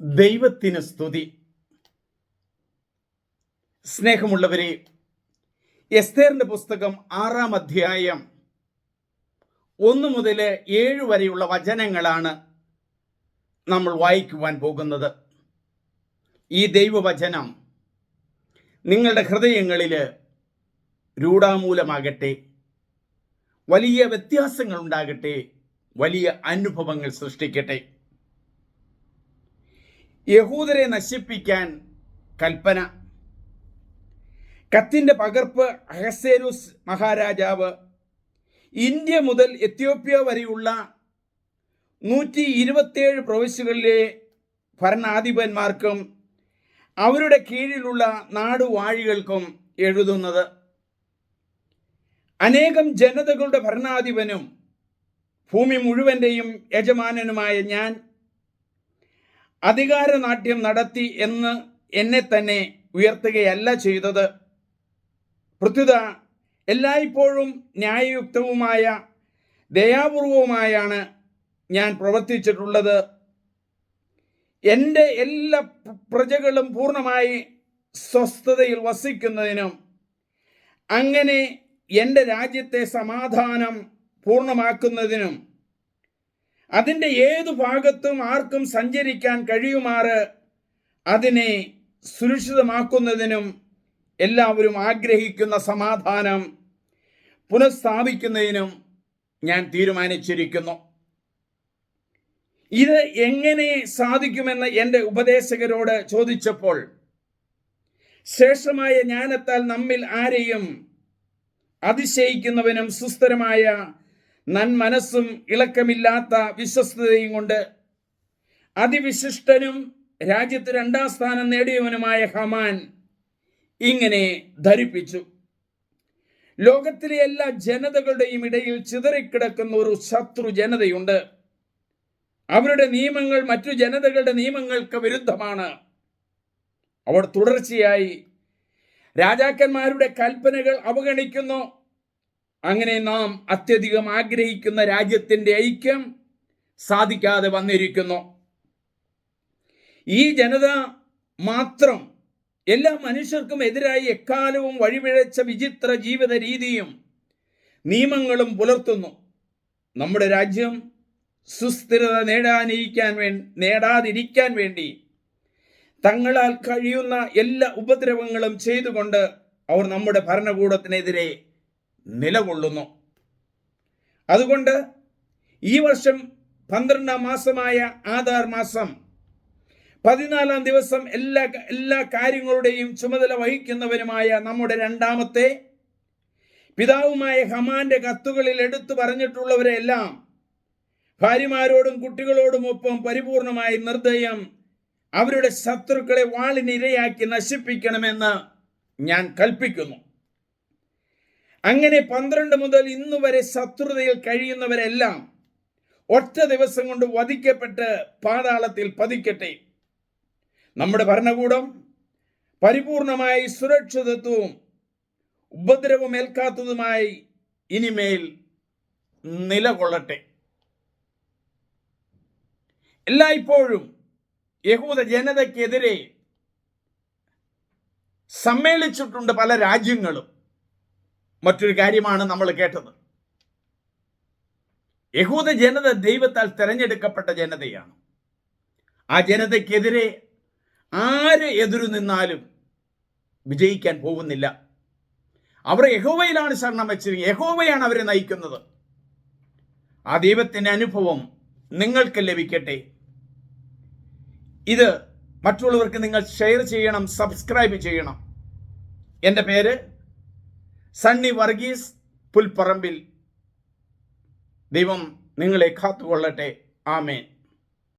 ദൈവത്തിന് സ്തുതി. സ്നേഹമുള്ളവരെ, എസ്തേറിന്റെ പുസ്തകം 6-ാം അധ്യായം 1 മുതൽ 7 വരെയുള്ള വചനങ്ങളാണ് നമ്മൾ വായിക്കുവാൻ പോകുന്നത്. ഈ ദൈവവചനം നിങ്ങളുടെ ഹൃദയങ്ങളിൽ രൂഢാമൂലമാകട്ടെ, വലിയ വ്യത്യാസങ്ങൾ ഉണ്ടാകട്ടെ, വലിയ അനുഭവങ്ങൾ സൃഷ്ടിക്കട്ടെ. യഹൂദരെ നശിപ്പിക്കാൻ കൽപ്പന. കത്തിന്റെ പകർപ്പ് അഹസ്വേരോസ് മഹാരാജാവ് ഇന്ത്യ മുതൽ എത്യോപ്യ വരെയുള്ള 127 പ്രവിശ്യകളിലെ ഭരണാധിപന്മാർക്കും അവരുടെ കീഴിലുള്ള നാടുവാഴികൾക്കും എഴുതുന്നത്. അനേകം ജനതകളുടെ ഭരണാധിപനും ഭൂമി മുഴുവൻ്റെയും യജമാനനുമായ ഞാൻ അധികാരനാട്യം നടത്തി എന്ന് എന്നെ തന്നെ ഉയർത്തുകയല്ല ചെയ്തത്. പ്രത്യുത എല്ലായ്പ്പോഴും ന്യായയുക്തവുമായ ദയാപൂർവവുമായാണ് ഞാൻ പ്രവർത്തിച്ചിട്ടുള്ളത്. എൻ്റെ എല്ലാ പ്രജകളും പൂർണ്ണമായി സ്വസ്ഥതയിൽ വസിക്കുന്നതിനും അങ്ങനെ എൻ്റെ രാജ്യത്തെ സമാധാനം പൂർണ്ണമാക്കുന്നതിനും അതിൻ്റെ ഏതു ഭാഗത്തും ആർക്കും സഞ്ചരിക്കാൻ കഴിയുമാറ് അതിനെ സുരക്ഷിതമാക്കുന്നതിനും എല്ലാവരും ആഗ്രഹിക്കുന്ന സമാധാനം പുനഃസ്ഥാപിക്കുന്നതിനും ഞാൻ തീരുമാനിച്ചിരിക്കുന്നു. ഇത് എങ്ങനെ സാധിക്കുമെന്ന് എൻ്റെ ഉപദേശകരോട് ചോദിച്ചപ്പോൾ, ശ്രേഷ്ഠമായ ജ്ഞാനത്താൽ നമ്മിൽ ആരെയും അതിശയിക്കുന്നവനും സുസ്ഥിരമായ നന്മനസ്സും ഇളക്കമില്ലാത്ത വിശ്വസ്തതയും കൊണ്ട് അതിവിശിഷ്ടനും രാജ്യത്ത് 2-ാം സ്ഥാനം നേടിയവനുമായ ഹമാൻ ഇങ്ങനെ ധരിപ്പിച്ചു: ലോകത്തിലെ എല്ലാ ജനതകളുടെയും ഇടയിൽ ചിതറിക്കിടക്കുന്ന ഒരു ശത്രു ജനതയുണ്ട്. അവരുടെ നിയമങ്ങൾ മറ്റു ജനതകളുടെ നിയമങ്ങൾക്ക് വിരുദ്ധമാണ്. അവർ തുടർച്ചയായി രാജാക്കന്മാരുടെ കൽപ്പനകൾ അവഗണിക്കുന്നു. അങ്ങനെ നാം അത്യധികം ആഗ്രഹിക്കുന്ന രാജ്യത്തിൻ്റെ ഐക്യം സാധിക്കാതെ വന്നിരിക്കുന്നു. ഈ ജനത മാത്രം എല്ലാ മനുഷ്യർക്കും എതിരായി എക്കാലവും വഴിപിഴച്ച വിചിത്ര ജീവിത രീതിയും നിയമങ്ങളും പുലർത്തുന്നു. നമ്മുടെ രാജ്യം സുസ്ഥിരത നേടാതിരിക്കാൻ വേണ്ടി തങ്ങളാൽ കഴിയുന്ന എല്ലാ ഉപദ്രവങ്ങളും ചെയ്തുകൊണ്ട് അവർ നമ്മുടെ ഭരണകൂടത്തിനെതിരെ നിലകൊള്ളുന്നു. അതുകൊണ്ട് ഈ വർഷം 12-ാം മാസമായ ആദാർ മാസം 14-ാം ദിവസം എല്ലാ കാര്യങ്ങളുടെയും ചുമതല വഹിക്കുന്നവരുമായ നമ്മുടെ 2ാമത്തെ പിതാവുമായ ഹമാന്റെ കത്തുകളിൽ എടുത്തു പറഞ്ഞിട്ടുള്ളവരെല്ലാം ഭാര്യമാരോടും കുട്ടികളോടുമൊപ്പം പരിപൂർണമായി നിർദ്ദയം അവരുടെ ശത്രുക്കളെ വാളിനിരയാക്കി നശിപ്പിക്കണമെന്ന് ഞാൻ കൽപ്പിക്കുന്നു. അങ്ങനെ 12 മുതൽ ഇന്ന് വരെ ശത്രുതയിൽ കഴിയുന്നവരെല്ലാം ഒറ്റ ദിവസം കൊണ്ട് വധിക്കപ്പെട്ട് പാതാളത്തിൽ പതിക്കട്ടെ. നമ്മുടെ ഭരണകൂടം പരിപൂർണമായി സുരക്ഷിതത്വവും ഉപദ്രവമേൽക്കാത്തതുമായി ഇനിമേൽ നിലകൊള്ളട്ടെ. എല്ലായ്പ്പോഴും യഹൂദ ജനതയ്ക്കെതിരെ സമ്മേളിച്ചിട്ടുണ്ട് പല രാജ്യങ്ങളും. മറ്റൊരു കാര്യമാണ് നമ്മൾ കേട്ടത്. യഹൂദ ജനത ദൈവത്താൽ തിരഞ്ഞെടുക്കപ്പെട്ട ജനതയാണ്. ആ ജനതയ്ക്കെതിരെ ആര് എതിരു നിന്നാലും വിജയിക്കാൻ പോകുന്നില്ല. അവർ യഹോവയിലാണ് ശരണം വെച്ചത്. യഹോവയാണ് അവരെ നയിക്കുന്നത്. ആ ദൈവത്തിൻ്റെ അനുഭവം നിങ്ങൾക്ക് ലഭിക്കട്ടെ. ഇത് മറ്റുള്ളവർക്ക് നിങ്ങൾ ഷെയർ ചെയ്യണം, സബ്സ്ക്രൈബ് ചെയ്യണം. എൻ്റെ പേര് സണ്ണി വർഗീസ് പുൽപ്പറമ്പിൽ. ദൈവം നിങ്ങളെ കാത്തുകൊള്ളട്ടെ. ആമേൻ.